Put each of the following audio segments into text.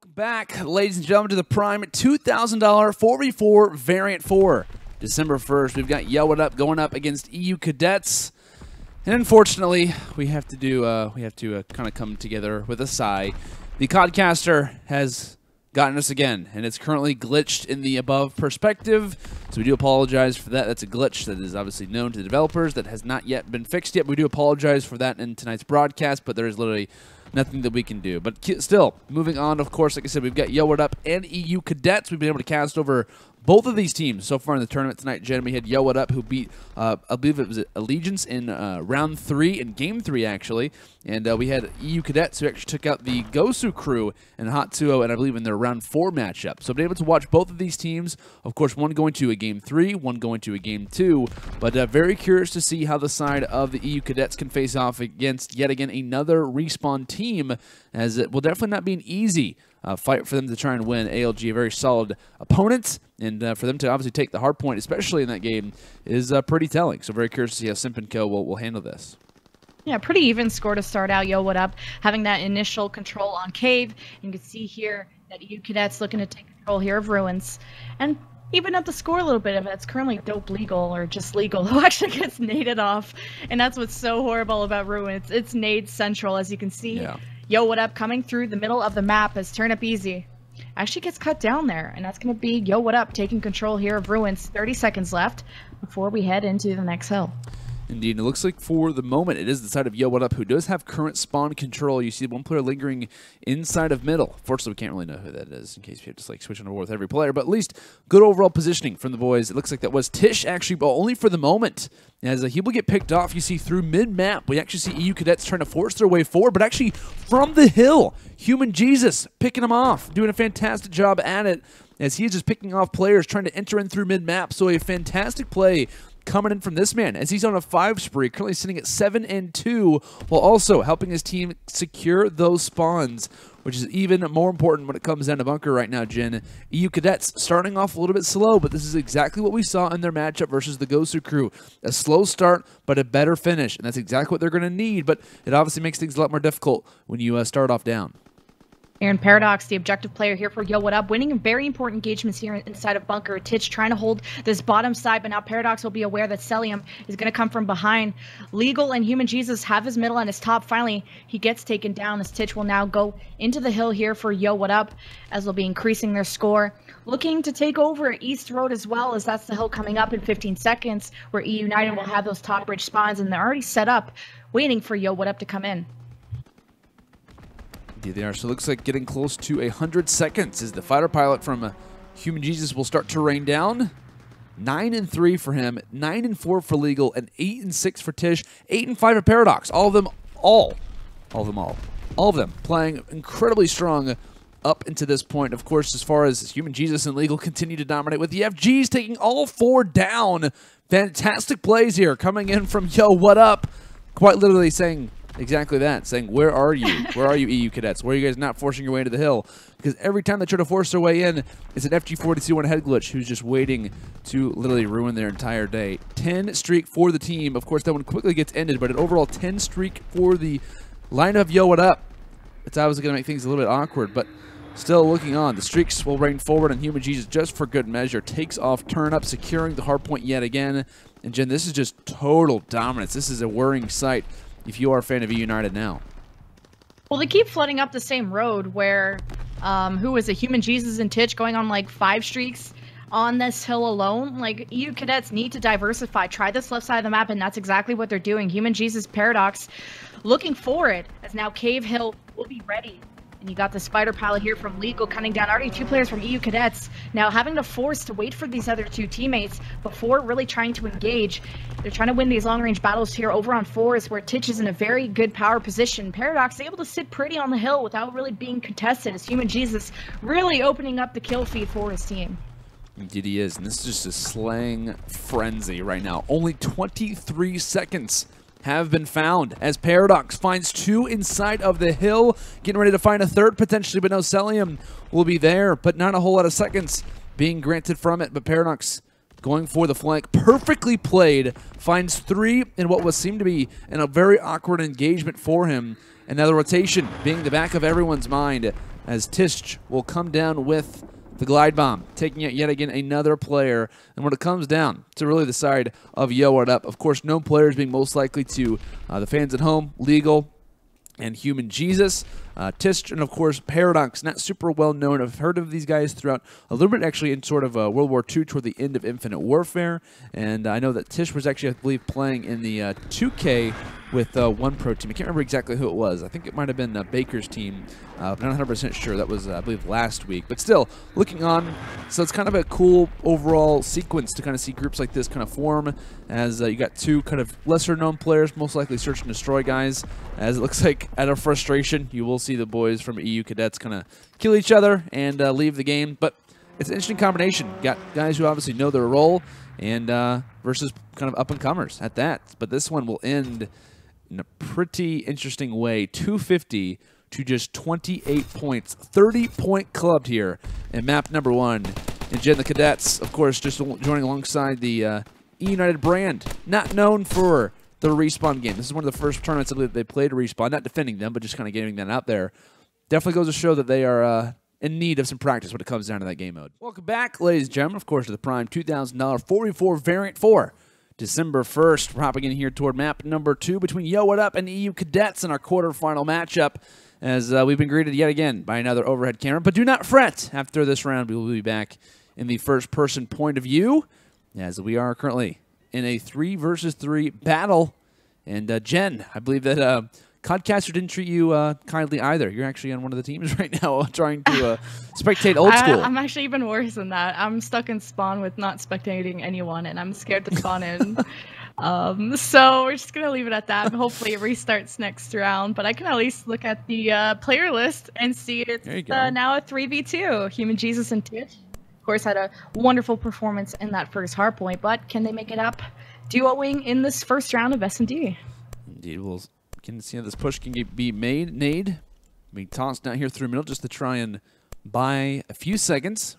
Welcome back, ladies and gentlemen, to the Prime $2,000 4v4 Variant 4. December 1st, we've got YoWhatUp going up against EU Cadets. And unfortunately, we have to kind of come together with a sigh. The Codcaster has gotten us again, and it's currently glitched in the above perspective. So we do apologize for that. That's a glitch that is obviously known to the developers that has not yet been fixed yet. We do apologize for that in tonight's broadcast, but there is literally nothing that we can do. But still, moving on, of course, like I said, we've got YoWhatUp and EU Cadets. We've been able to cast over both of these teams so far in the tournament tonight. Jen, we had YoWhatUp, who beat, I believe it was Allegiance in round 3 and game 3, actually. And we had EU Cadets, who actually took out the Gosu crew and Hatsuo, and I believe in their round 4 matchup. So I've been able to watch both of these teams. Of course, one going to a game 3, one going to a game 2. But very curious to see how the side of the EU Cadets can face off against, yet again, another Respawn team, as it will definitely not be an easy fight for them to try and win. ALG, a very solid opponent, and for them to obviously take the hard point, especially in that game, is pretty telling. So very curious to see how Simp and Co. will handle this. Yeah, pretty even score to start out. YoWhatUp having that initial control on Cave. You can see here that EU Cadets looking to take control here of Ruins. And even up the score a little bit of it. It's currently Dope Legal, or just Legal, who actually gets naded off. And that's what's so horrible about Ruins. It's nade central, as you can see. Yeah. YoWhatUp coming through the middle of the map as Turnup Easy actually gets cut down there, and that's going to be YoWhatUp taking control here of Ruins. 30 seconds left before we head into the next hill. Indeed, it looks like for the moment it is the side of YoWhatUp who does have current spawn control. You see one player lingering inside of middle. Fortunately, we can't really know who that is in case we have to like switch on over with every player, but at least good overall positioning from the boys. It looks like that was Tisch, actually, but only for the moment. As he will get picked off, you see through mid-map, we actually see EU Cadets trying to force their way forward, but actually from the hill, HumanJesus picking him off, doing a fantastic job at it, as he is just picking off players trying to enter in through mid-map. So a fantastic play coming in from this man, as he's on a 5 spree, currently sitting at 7 and 2, while also helping his team secure those spawns, which is even more important when it comes down to bunker right now, Jen. EU Cadets starting off a little bit slow, but this is exactly what we saw in their matchup versus the Gosu crew. A slow start, but a better finish, and that's exactly what they're going to need, but it obviously makes things a lot more difficult when you start off down. Aaron Paradox, the objective player here for YoWhatUp, winning very important engagements here inside of bunker. Tisch trying to hold this bottom side, but now Paradox will be aware that Cellium is going to come from behind. Legal and HumanJesus have his middle and his top. Finally, he gets taken down as Tisch will now go into the hill here for YoWhatUp, as they'll be increasing their score. Looking to take over East Road as well, as that's the hill coming up in 15 seconds, where EU United will have those top bridge spawns, and they're already set up, waiting for YoWhatUp to come in. Indeed they are. So it looks like getting close to 100 seconds as the fighter pilot from HumanJesus will start to rain down. 9 and 3 for him, 9 and 4 for Legal, and 8 and 6 for Tisch, 8 and 5 for Paradox. All of them playing incredibly strong up into this point. Of course, as far as HumanJesus and Legal continue to dominate, with the FGs taking all 4 down. Fantastic plays here coming in from YoWhatUp, quite literally saying exactly that, saying, where are you? Where are you, EU Cadets? Where are you guys not forcing your way into the hill? Because every time they try to force their way in, it's an FG42 head glitch who's just waiting to literally ruin their entire day. 10 streak for the team. Of course, that one quickly gets ended, but an overall 10 streak for the line of YoWhatUp. It's obviously going to make things a little bit awkward, but still looking on. The streaks will rain forward, and HumanJesus, just for good measure, takes off Turnup, securing the hard point yet again. And Jen, this is just total dominance. This is a worrying sight if you are a fan of EU United now. Well, they keep flooding up the same road where, who is it, HumanJesus and Tisch going on like 5 streaks on this hill alone. Like, EU Cadets need to diversify. Try this left side of the map, and that's exactly what they're doing. HumanJesus, Paradox looking for it, as now Cave Hill will be ready. And you got the spider pilot here from Legal cutting down already 2 players from EU Cadets. Now having to force to wait for these other 2 teammates before really trying to engage. They're trying to win these long-range battles here over on 4s, where Tisch is in a very good power position. Paradox able to sit pretty on the hill without really being contested, as HumanJesus really opening up the kill feed for his team. Indeed he is, and this is just a slaying frenzy right now. Only 23 seconds have been found as Paradox finds 2 inside of the hill, getting ready to find a 3rd potentially, but no, Cellium will be there, but not a whole lot of seconds being granted from it. But Paradox going for the flank, perfectly played, finds 3 in what was seemed to be in a very awkward engagement for him, and now the rotation being the back of everyone's mind. as Tisch will come down with the glide bomb, taking out yet again another player. And when it comes down to really the side of YoWhatUp, of course, no players being most likely to the fans at home, Legal and HumanJesus. Tisch, and of course Paradox, not super well known. I've heard of these guys throughout a little bit actually in sort of World War II toward the end of Infinite Warfare, and I know that Tisch was actually, I believe, playing in the 2K with one pro team. I can't remember exactly who it was. I think it might have been Baker's team, but I'm not 100% sure. That was, I believe, last week. But still, looking on, so it's kind of a cool overall sequence to kind of see groups like this kind of form, as you got two kind of lesser-known players, most likely search and destroy guys, as it looks like out of frustration, you will see the boys from EU Cadets kind of kill each other and leave the game. But it's an interesting combination. You got guys who obviously know their role, and versus kind of up-and-comers at that. But this one will end in a pretty interesting way. 250 to just 28 points. 30-point clubbed here in map number 1. And Jen, the Cadets, of course, just joining alongside the E-United brand, not known for the respawn game. This is one of the first tournaments that they played to respawn, not defending them, but just kind of getting that out there. Definitely goes to show that they are in need of some practice when it comes down to that game mode. Welcome back, ladies and gentlemen, of course, to the Prime $2,000 4v4 Variant 4. December 1st, we're hopping in here toward map number 2 between YoWhatUp and EU Cadets in our quarterfinal matchup, as we've been greeted yet again by another overhead camera. But do not fret, after this round we will be back in the first-person point of view, as we are currently in a 3-versus-3 battle. And Jen, I believe that Codcaster didn't treat you kindly either. You're actually on one of the teams right now trying to spectate old school. I'm actually even worse than that. I'm stuck in spawn with not spectating anyone, and I'm scared to spawn in. So we're just going to leave it at that. Hopefully it restarts next round, but I can at least look at the player list and see it's now a 3v2. HumanJesus and Tisch, of course, had a wonderful performance in that first hardpoint, but can they make it up duoing in this first round of S&D? Indeed, we'll can see how this push can be made. Nade being tossed down here through middle just to try and buy a few seconds.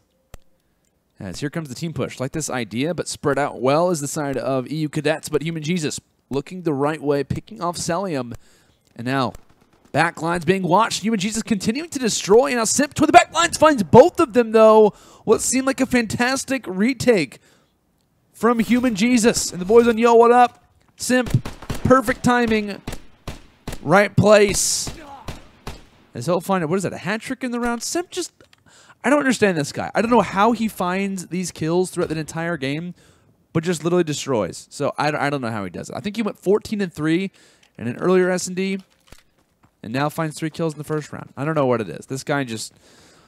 As here comes the team push. Like this idea, but spread out well is the side of EU Cadets, but HumanJesus looking the right way, picking off Cellium. And now, backlines being watched. HumanJesus continuing to destroy. And now Simp toward the backlines finds both of them, though. What seemed like a fantastic retake from HumanJesus. And the boys on YoWhatUp. Simp, perfect timing. Right place. As he'll find it. What is that? A hat trick in the round? Simp just... I don't understand this guy. I don't know how he finds these kills throughout the entire game, but just literally destroys. So I don't know how he does it. I think he went 14-3 in an earlier S&D, and now finds 3 kills in the first round. I don't know what it is. This guy just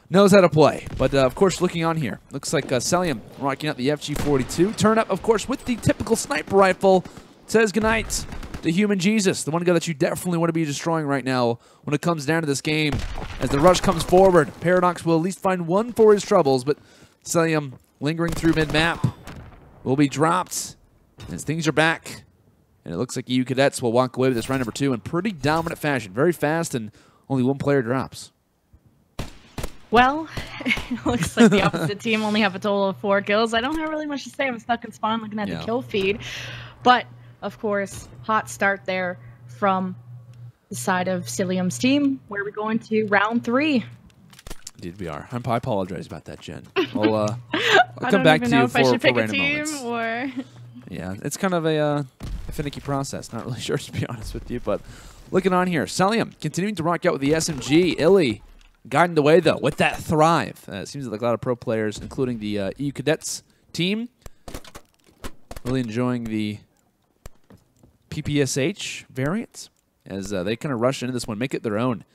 knows how to play. But, of course, looking on here, looks like Cellium rocking out the FG42. Turnup, of course, with the typical sniper rifle, says goodnight to HumanJesus, the one guy that you definitely want to be destroying right now when it comes down to this game. As the rush comes forward, Paradox will at least find one for his troubles, but Cellium lingering through mid-map will be dropped as things are back. And it looks like EU Cadets will walk away with this round number 2 in pretty dominant fashion. Very fast, and only one player drops. Well, it looks like the opposite team only have a total of 4 kills. I don't have really much to say. I'm stuck in spawn looking at the kill feed. But, of course, hot start there from the side of Cellium's team, where we're going to round 3. Indeed, we are. I apologize about that, Jen. I'll come back to you for random moments. I don't even know if I should pick a team or... Yeah, it's kind of a finicky process. Not really sure, to be honest with you. But looking on here, Cellium continuing to rock out with the SMG. iLLeY guiding the way, though, with that Thrive. It seems like a lot of pro players, including the EU Cadets team, really enjoying the PPSH variant as they kind of rush into this one, make it their own.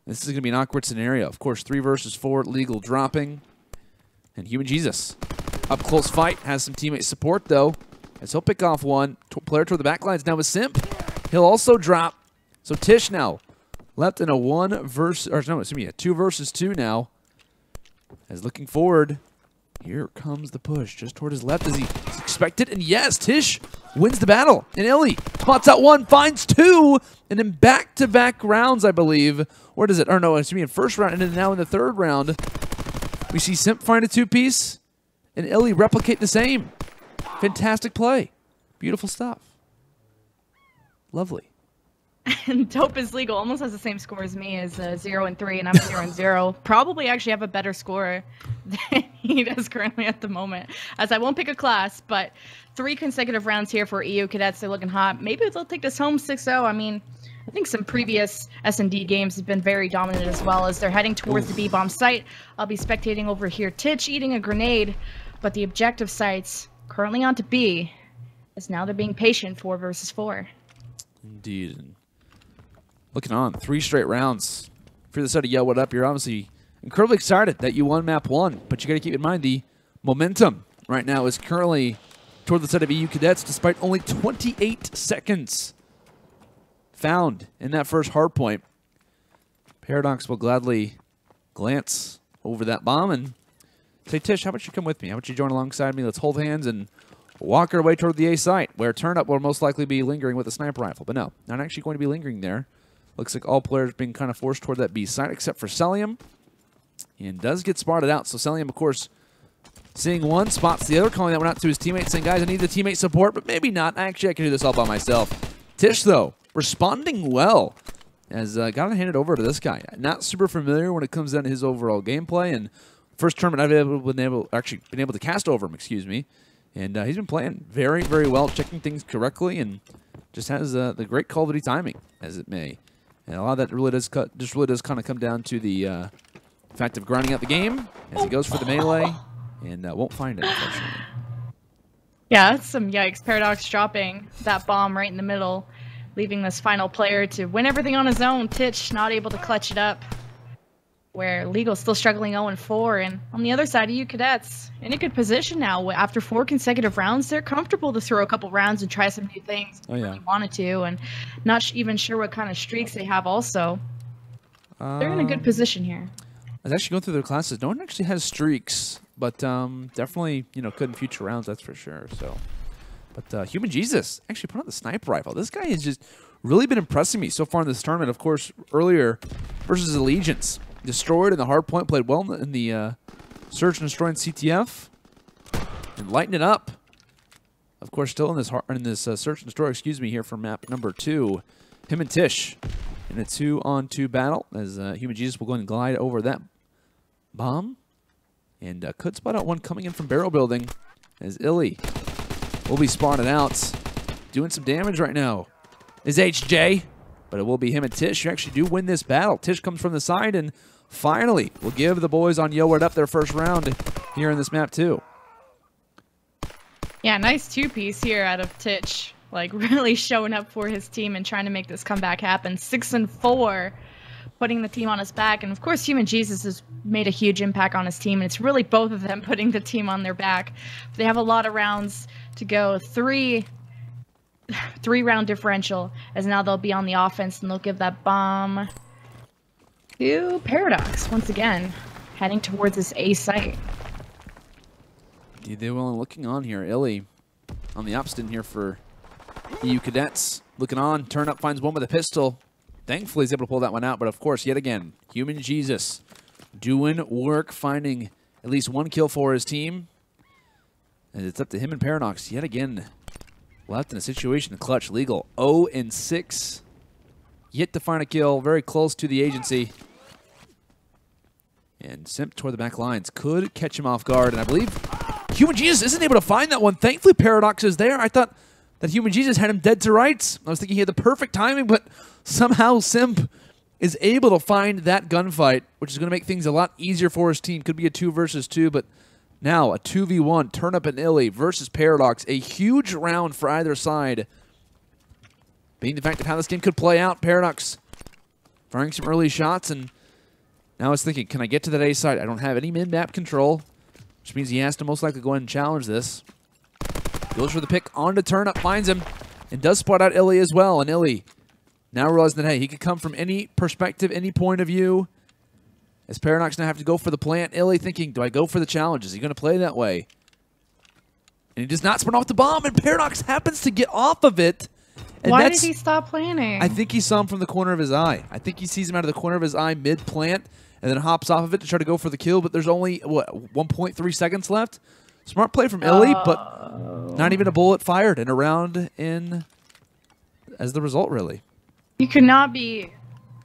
This is going to be an awkward scenario. Of course, 3 versus 4, Legal dropping. And HumanJesus, up close fight, has some teammate support, though, as he'll pick off one. Player toward the backlines now with Simp. He'll also drop. So Tisch now left in a 2 versus 2 now. As looking forward, here comes the push just toward his left as he expected. And yes, Tisch wins the battle. And iLLeY spots out 1, finds 2, and in back-to-back rounds, I believe. Where does it? Or no, excuse me, in first round, and then now in the third round, we see Simp find a 2-piece, and iLLeY replicate the same. Fantastic play. Beautiful stuff. Lovely. And Dope is Legal almost has the same score as me, as 0-3, and I'm 0-0. Probably actually have a better score than he does currently at the moment, as I won't pick a class, but 3 consecutive rounds here for EU Cadets. They're looking hot. Maybe they'll take this home 6-0. I mean, I think some previous S&D games have been very dominant as well, as they're heading towards the B-bomb site. I'll be spectating over here. Tisch eating a grenade, but the objective sites currently on to B, as now they're being patient 4 versus 4. Indeed. Looking on, 3 straight rounds. If you're the side of YoWhatUp, you're obviously incredibly excited that you won map 1, but you got to keep in mind the momentum right now is currently toward the side of EU Cadets, despite only 28 seconds found in that first hard point. Paradox will gladly glance over that bomb and say, Tisch, how about you come with me? How about you join alongside me? Let's hold hands and walk our way toward the A site, where Turnup will most likely be lingering with a sniper rifle. But no, not actually going to be lingering there. Looks like all players being kind of forced toward that B site, except for Cellium. And does get spotted out. So Cellium, of course, seeing one, spots the other, calling that one out to his teammates, saying, guys, I need the teammate support, but maybe not. Actually, I can do this all by myself. Tisch, though, responding well, has got to hand it over to this guy. Not super familiar when it comes down to his overall gameplay, and first tournament I've been able to cast over him, excuse me. And he's been playing very, very well, checking things correctly, and just has the great Call of Duty timing, as it may. And a lot of that really does kind of come down to the fact of grinding out the game as he goes for the melee and won't find it, unfortunately. Yeah, that's some yikes. Paradox dropping that bomb right in the middle, leaving this final player to win everything on his own. Tisch not able to clutch it up, where Legal's still struggling 0-4. And on the other side, EU Cadets in a good position now. After 4 consecutive rounds, they're comfortable to throw a couple rounds and try some new things if they really wanted to, and not even sure what kind of streaks they have also. They're in a good position here. I was actually going through their classes. No one actually has streaks, but definitely, could in future rounds, that's for sure. So, but HumanJesus actually put on the sniper rifle. This guy has just really been impressing me so far in this tournament. Of course, earlier versus Allegiance, destroyed in the hard point, played well in the search and destroy in CTF, and lighten it up. Of course, still in this search and destroy, excuse me, here for map number 2. Him and Tisch in a 2-on-2 battle, as HumanJesus will go and glide over that bomb, and could spot out one coming in from barrel building, as iLLeY will be spotted out, doing some damage right now. Is HJ, but it will be him and Tisch who actually do win this battle. Tisch comes from the side and finally will give the boys on YoWhatUp their first round here in this map 2. Yeah, nice 2-piece here out of Tisch. Like, really showing up for his team and trying to make this comeback happen. 6-4, putting the team on his back. And, of course, HumanJesus has made a huge impact on his team. And it's really both of them putting the team on their back. They have a lot of rounds to go. Three-round differential, as now they'll be on the offense, and they'll give that bomb to Paradox once again, heading towards this A site. Yeah, they were looking on here. iLLeY on the opposite here for EU Cadets. Looking on, Turnup finds one with a pistol. Thankfully, he's able to pull that one out, but of course, yet again, HumanJesus doing work, finding at least 1 kill for his team. And it's up to him and Paradox yet again. Left in a situation to clutch. Legal 0-6. Yet to find a kill. Very close to the agency. And Simp toward the back lines. Could catch him off guard. And I believe HumanJesus isn't able to find that one. Thankfully, Paradox is there. I thought that HumanJesus had him dead to rights. I was thinking he had the perfect timing, but somehow Simp is able to find that gunfight, which is going to make things a lot easier for his team. Could be a 2 versus 2, but now a 2v1, Turnup and iLLeY versus Paradox. A huge round for either side. Being the fact of how this game could play out, Paradox firing some early shots, and now I was thinking, can I get to that A side? I don't have any mid-map control, which means he has to most likely go ahead and challenge this. Goes for the pick onto Turnup, finds him, and does spot out iLLeY as well. And iLLeY now realizing that, hey, he could come from any perspective, any point of view. As Paradox now have to go for the plant. iLLeY thinking, do I go for the challenge? Is he going to play that way? And he does not spin off the bomb, and Paradox happens to get off of it. And why did he stop planning? I think he saw him from the corner of his eye. I think he sees him out of the corner of his eye mid-plant, and then hops off of it to try to go for the kill, but there's only, what, 1.3 seconds left? Smart play from iLLeY, but not even a bullet fired, and a round in as the result, really. You could not be,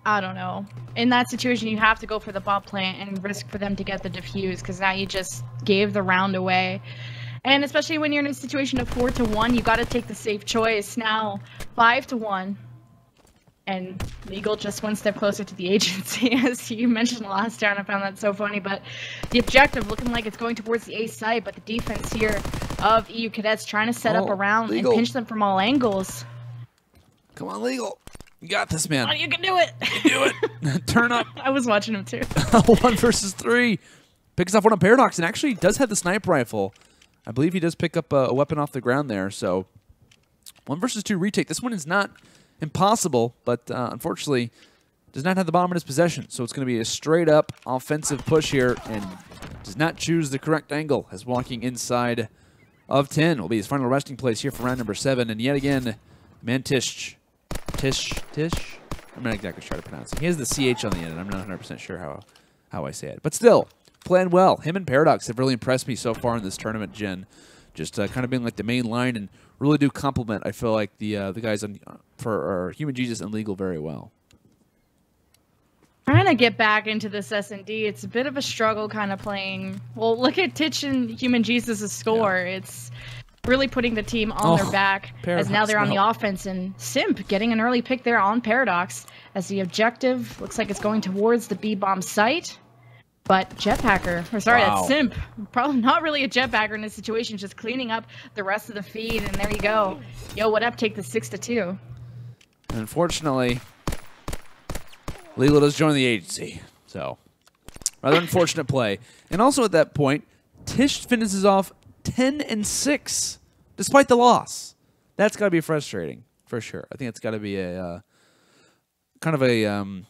I don't know. In that situation, you have to go for the bomb plant and risk for them to get the defuse, because now you just gave the round away. And especially when you're in a situation of 4-1, you got to take the safe choice. Now, 5-1. And Legal just one step closer to the agency, as you mentioned last round. I found that so funny. But the objective looking like it's going towards the A site, but the defense here of EU Cadets trying to set up a round and pinch them from all angles. Come on, Legal. You got this, man. Oh, you can do it. You do it. Turn up. I was watching him too. 1 versus 3. Picks off one on Paradox and actually does have the sniper rifle. I believe he does pick up a weapon off the ground there. So 1 versus 2 retake. This one is not impossible, but unfortunately does not have the bomb in his possession. So it's going to be a straight up offensive push here and does not choose the correct angle as walking inside of 10 will be his final resting place here for round number 7. And yet again, man Tisch. I'm not exactly sure how to pronounce it. He has the CH on the end, and I'm not 100% sure how I say it. But still, playing well. Him and Paradox have really impressed me so far in this tournament, Jen. Just kind of being like the main line and really do complement, I feel like, the guys on for HumanJesus and Legal very well. Trying to get back into this S&D, it's a bit of a struggle kind of playing. Well, look at Tisch and HumanJesus' score. Yeah. It's really putting the team on their back as now they're on the offense, and Simp getting an early pick there on Paradox as the objective looks like it's going towards the B-bomb site. But Jetpacker, or sorry, that's Simp. Probably not really a Jetpacker in this situation, just cleaning up the rest of the feed, and there you go. YoWhatUp take the 6-2. Unfortunately, Legal does join the agency, so rather unfortunate play. And also at that point, Tisch finishes off 10-6, despite the loss. That's got to be frustrating, for sure. I think it's got to be a kind of a,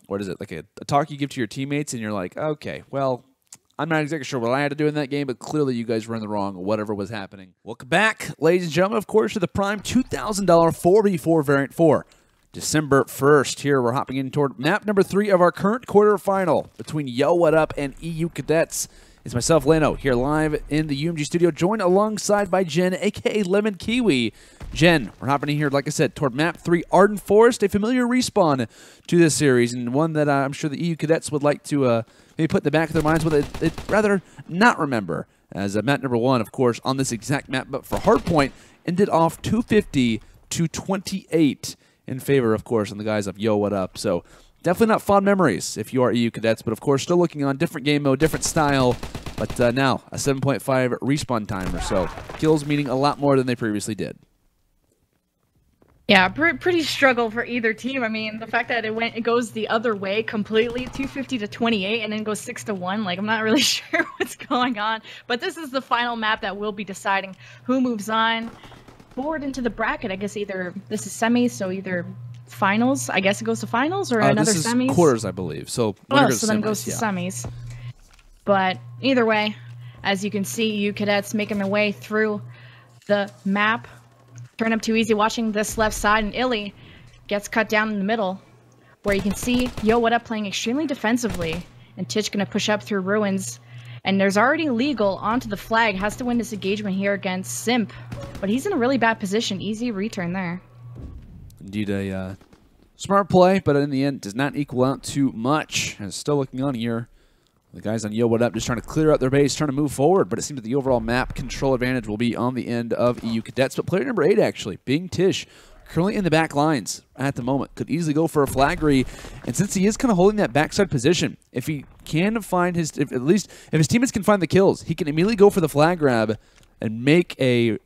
what is it, like a talk you give to your teammates, and you're like, okay, well, I'm not exactly sure what I had to do in that game, but clearly you guys were in the wrong, whatever was happening. Welcome back, ladies and gentlemen, of course, to the Prime $2,000 4v4 Variant 4. December 1st. Here we're hopping in toward map number 3 of our current quarterfinal between YoWhatUp and EU Cadets. It's myself, Leno, here live in the UMG studio, joined alongside by Jen, a.k.a. Lemon Kiwi. Jen, we're hopping in here, like I said, toward map 3, Arden Forest, a familiar respawn to this series, and one that I'm sure the EU Cadets would like to maybe put in the back of their minds, but they'd rather not remember, as map number 1, of course, on this exact map, but for Hardpoint, ended off 250 to 28 in favor, of course, on the guys of YoWhatUp. So definitely not fond memories if you are EU Cadets, but of course still looking on different game mode, different style, but now a 7.5 respawn timer, so kills meaning a lot more than they previously did. Yeah, pretty struggle for either team. I mean, the fact that it goes the other way completely, 250 to 28, and then goes 6-1. Like, I'm not really sure what's going on. But this is the final map that will be deciding who moves on forward into the bracket. I guess either this is semis, so either finals. I guess it goes to finals or another this is semis. Quarters, I believe. So then goes to semis. But either way, as you can see, EU Cadets making their way through the map. Turnup too easy watching this left side, and iLLeY gets cut down in the middle, where you can see YoWhatUp playing extremely defensively, and Tisch gonna push up through ruins. And there's already Legal onto the flag, has to win this engagement here against Simp, but he's in a really bad position. Easy return there. Indeed, a smart play, but in the end does not equal out too much. And still looking on here, the guys on YoWhatUp just trying to clear out their base, trying to move forward, but it seems that the overall map control advantage will be on the end of EU Cadets. But player number 8, actually, being Tisch, currently in the back lines at the moment, could easily go for a flaggery. And since he is kind of holding that backside position, if he can find his, at least if his teammates can find the kills, he can immediately go for the flag grab and make a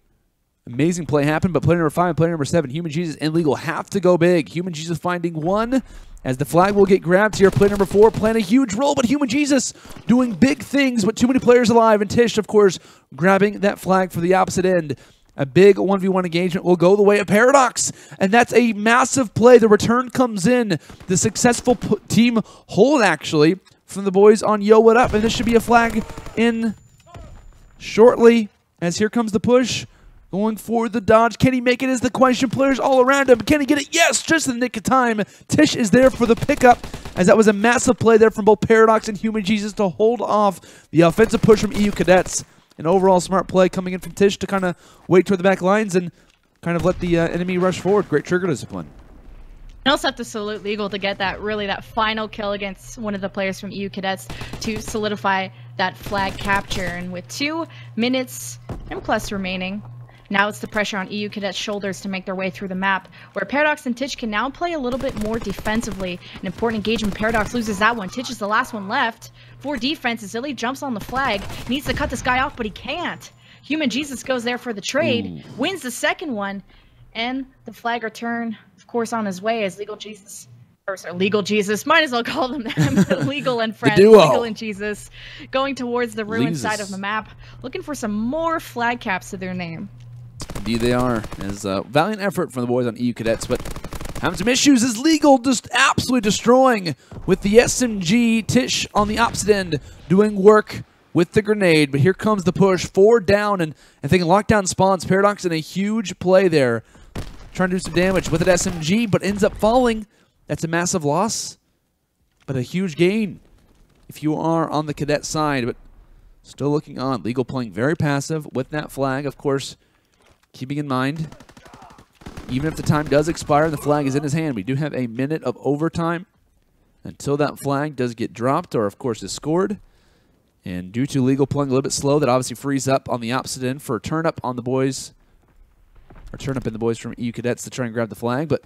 amazing play happen. But player number 5 and player number 7, HumanJesus and Legal, have to go big. HumanJesus finding one, as the flag will get grabbed here. Player number 4 playing a huge role, but HumanJesus doing big things, but too many players alive. And Tisch, of course, grabbing that flag for the opposite end. A big 1v1 engagement will go the way of Paradox, and that's a massive play. The return comes in. The successful team hold, actually, from the boys on YoWhatUp, and this should be a flag in shortly, as here comes the push. Going for the dodge. Can he make it is the question. Players all around him. Can he get it? Yes, just in the nick of time. Tisch is there for the pickup, as that was a massive play there from both Paradox and HumanJesus to hold off the offensive push from EU Cadets. An overall smart play coming in from Tisch to kind of wait toward the back lines and kind of let the enemy rush forward. Great trigger discipline. I also have to salute Legal to get that final kill against one of the players from EU Cadets to solidify that flag capture. And with 2 minutes and plus remaining, now it's the pressure on EU Cadets' shoulders to make their way through the map, where Paradox and Tisch can now play a little bit more defensively. An important engagement. Paradox loses that one. Tisch is the last one left. For defense, as iLLeY jumps on the flag, needs to cut this guy off, but he can't. HumanJesus goes there for the trade, wins the second one, and the flag return, of course, on his way as Legal Jesus, might as well call them that. Legal and Friends, Legal and Jesus, going towards the ruined side of the map, looking for some more flag caps to their name. Indeed they are. As a valiant effort from the boys on EU Cadets, but having some issues as Legal just absolutely destroying with the SMG. Tisch on the opposite end doing work with the grenade, but here comes the push. 4 down, and thinking lockdown spawns. Paradox in a huge play there, trying to do some damage with an SMG, but ends up falling. That's a massive loss, but a huge gain if you are on the Cadet side, but still looking on. Legal playing very passive with that flag, of course, keeping in mind, even if the time does expire and the flag is in his hand, we do have a minute of overtime until that flag does get dropped or, of course, is scored. And due to Legal playing a little bit slow, that obviously frees up on the opposite end for Turnup on the boys, or Turnup and the boys from EU Cadets to try and grab the flag. But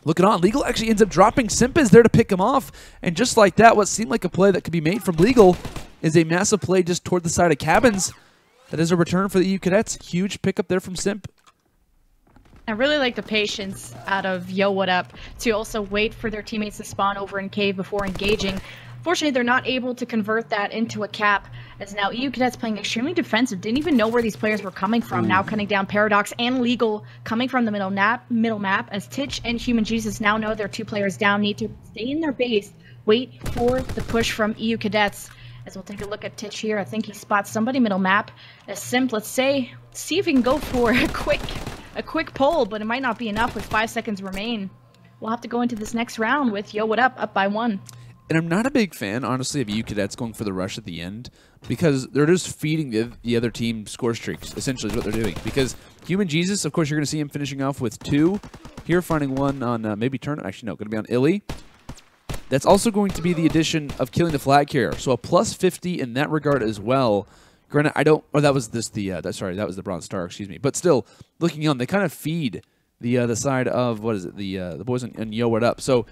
looking on, Legal actually ends up dropping. Simp is there to pick him off. And just like that, what seemed like a play that could be made from Legal is a massive play just toward the side of cabins. That is a return for the EU Cadets. Huge pickup there from Simp. I really like the patience out of YoWhatUp to also wait for their teammates to spawn over in cave before engaging. Fortunately, they're not able to convert that into a cap, as now EU Cadets playing extremely defensive. Didn't even know where these players were coming from. Now cutting down Paradox and Legal coming from the middle map, as Tisch and HumanJesus now know their 2 players down, need to stay in their base, wait for the push from EU Cadets. As we'll take a look at Tisch here, I think he spots somebody middle map. As Simp, let's see if he can go for a quick pull, but it might not be enough with 5 seconds remain. We'll have to go into this next round with YoWhatUp up by 1. And I'm not a big fan, honestly, of EU Cadets going for the rush at the end, because they're just feeding the other team score streaks, essentially is what they're doing. Because HumanJesus, of course, you're going to see him finishing off with 2. Here, finding 1 on maybe Turnup. Actually, no, going to be on iLLeY. That's also going to be the addition of killing the flag carrier. So a plus 50 in that regard as well. Granted, I don't... Oh, that was this sorry, that was the Bronze Star, excuse me. But still, looking on, they kind of feed the side of, what is it, the boys in YoWhatUp. So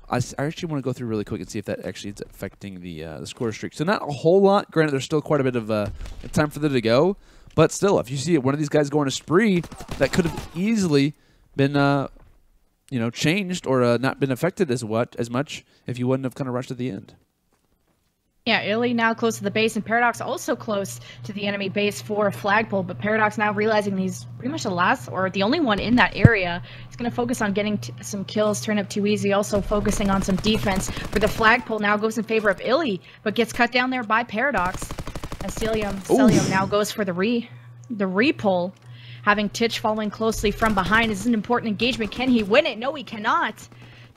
I actually want to go through really quick and see if that actually is affecting the score streak. So not a whole lot. Granted, there's still quite a bit of time for them to go. But still, if you see one of these guys going a spree, that could have easily been... you know, changed or not been affected as much if you wouldn't have kind of rushed at the end. Yeah, iLLeY now close to the base, and Paradox also close to the enemy base for a flagpole, but Paradox now realizing he's pretty much the last, or the only one in that area. He's going to focus on getting some kills, turn up too easy, also focusing on some defense, where the flagpole now goes in favor of iLLeY, but gets cut down there by Paradox. As Cellium now goes for the re-pull. Having Tisch following closely from behind is an important engagement. Can he win it? No, he cannot.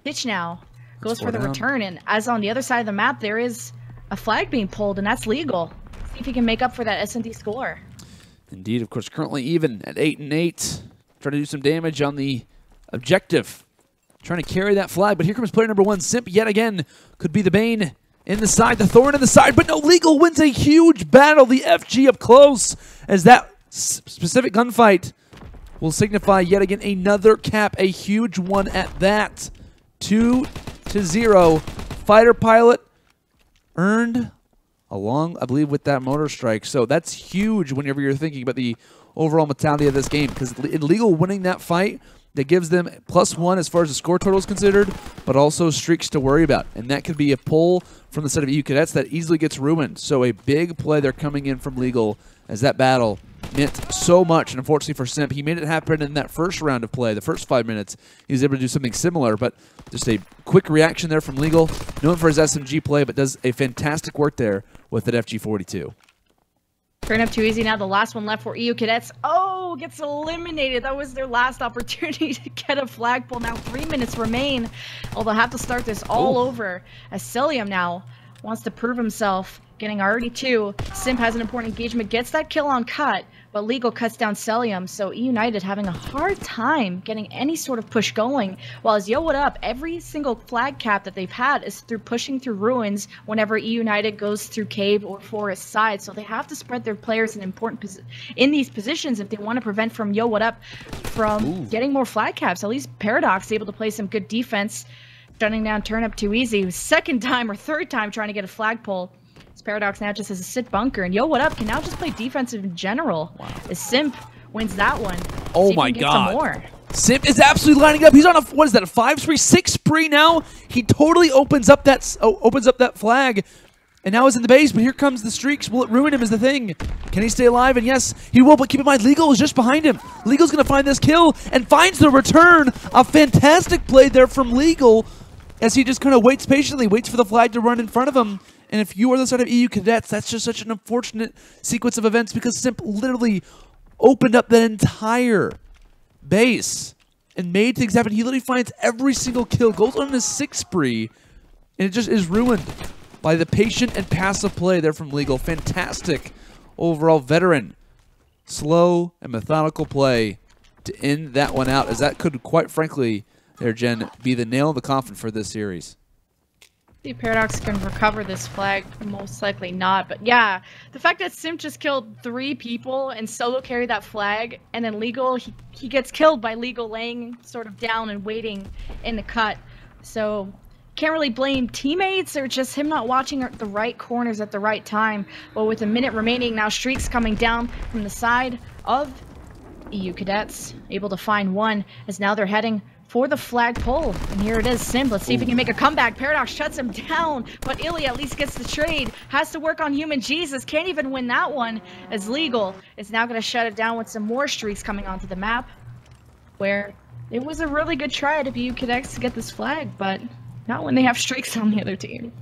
Tisch now goes for the return, and as on the other side of the map, there is a flag being pulled, and that's Legal. See if he can make up for that S&D score. Indeed, of course, currently even at 8-8. Trying to do some damage on the objective. Trying to carry that flag, but here comes player number 1. Simp yet again could be the bane in the side, the thorn in the side, but no, Legal wins a huge battle. The FG up close as that specific gunfight will signify yet again another cap, a huge one at that. 2-0. Fighter pilot earned along, I believe, with that mortar strike. So that's huge whenever you're thinking about the overall mentality of this game, because in Legal winning that fight, that gives them +1 as far as the score total is considered, but also streaks to worry about. And that could be a pull from the set of EU Cadets that easily gets ruined. So a big play they're coming in from Legal, as that battle meant so much. And unfortunately for Simp, he made it happen in that first round of play, the first 5 minutes. He was able to do something similar, but just a quick reaction there from Legal. Known for his SMG play, but does a fantastic work there with that FG42. Turn up too easy now. The last one left for EU Cadets. Oh, gets eliminated. That was their last opportunity to get a flagpole. Now 3 minutes remain. They'll have to start this all over, as Cellium now wants to prove himself, getting already 2. Simp has an important engagement, gets that kill on cut, but Legal cuts down Cellium, so E United having a hard time getting any sort of push going. While as YoWhatUp, every single flag cap that they've had is through pushing through ruins whenever E United goes through cave or forest side. So they have to spread their players in these positions if they want to prevent from YoWhatUp from getting more flag caps. At least Paradox is able to play some good defense, shutting down Turnup too easy. Second time or third time trying to get a flagpole. Paradox now just has a sit bunker, and YoWhatUp can now just play defensive in general. Wow. As Simp wins that one. Oh my god. Simp is absolutely lining up. He's on a, what is that, a 5-3, 6 spree now? He totally opens up that flag, and now he's in the base, but here comes the streaks. Will it ruin him is the thing. Can he stay alive? And yes, he will, but keep in mind, Legal is just behind him. Legal's going to find this kill and finds the return. A fantastic play there from Legal as he just kind of waits patiently, waits for the flag to run in front of him. And if you are the side of EU Cadets, that's just such an unfortunate sequence of events because Simp literally opened up that entire base and made things happen. He literally finds every single kill, goes on his 6 spree, and it just is ruined by the patient and passive play there from Legal. Fantastic overall veteran, slow and methodical play to end that one out, as that could, quite frankly, there, Jen, be the nail in the coffin for this series. The Paradox can recover this flag, most likely not. But yeah, the fact that Simp just killed 3 people and solo carried that flag, and then Legal, he gets killed by Legal laying sort of down and waiting in the cut. So can't really blame teammates or just him not watching the right corners at the right time. But with a minute remaining, now streaks coming down from the side of EU Cadets, able to find one, as now they're heading for the flagpole. And here it is, Simp. Let's see if he can make a comeback. Paradox shuts him down, but iLLeY at least gets the trade. Has to work on HumanJesus. Can't even win that one, as Legal is now going to shut it down with some more streaks coming onto the map, where it was a really good try to EU Cadets to get this flag, but not when they have streaks on the other team.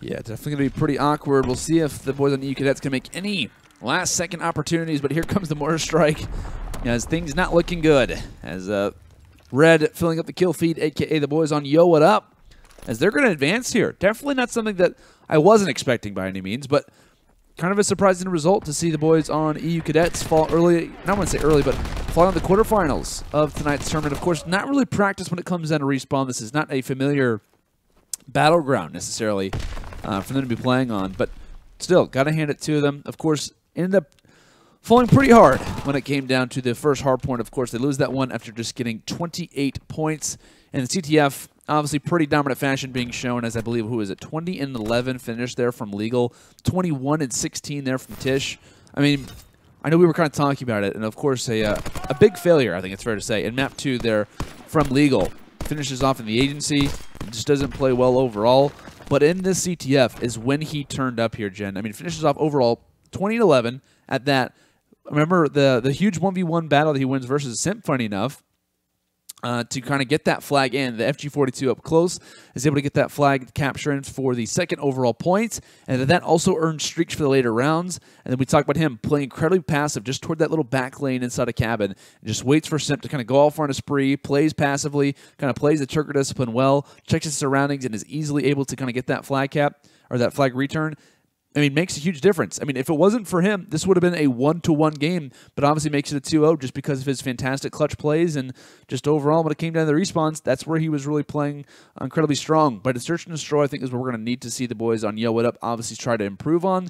Yeah, definitely going to be pretty awkward. We'll see if the boys on EU Cadets can make any last-second opportunities, but here comes the mortar strike, as things not looking good, as Red filling up the kill feed, a.k.a. the boys on YoWhatUp, as they're going to advance here. Definitely not something that I wasn't expecting by any means, but kind of a surprising result to see the boys on EU Cadets fall early, not want to say early, but fall in the quarterfinals of tonight's tournament. Of course, not really practice when it comes down to respawn. This is not a familiar battleground necessarily for them to be playing on, but still, got to hand it to them. Of course, ended up falling pretty hard when it came down to the first hard point. Of course, they lose that one after just getting 28 points. And the CTF, obviously pretty dominant fashion being shown, as I believe, who is it, 20-11 finish there from Legal, 21-16 there from Tisch. I mean, I know we were kind of talking about it, and of course a big failure, I think it's fair to say, in map 2 there from Legal. Finishes off in the agency, just doesn't play well overall. But in this CTF is when he turned up here, Jen. I mean, finishes off overall 20-11 at that. Remember the huge 1v1 battle that he wins versus Simp, funny enough, to kind of get that flag in. The FG42 up close is able to get that flag capture in for the second overall points, and that also earns streaks for the later rounds. And then we talk about him playing incredibly passive just toward that little back lane inside a cabin, and just waits for Simp to kind of go off on a spree, plays passively, kind of plays the Turker discipline well, checks his surroundings, and is easily able to kind of get that flag cap, or that flag return. I mean, makes a huge difference. I mean, if it wasn't for him, this would have been a 1-1 game, but obviously makes it a 2-0 just because of his fantastic clutch plays, and just overall, when it came down to the respawns, that's where he was really playing incredibly strong. But a search and destroy, I think, is what we're going to need to see the boys on YoWhatUp obviously try to improve on.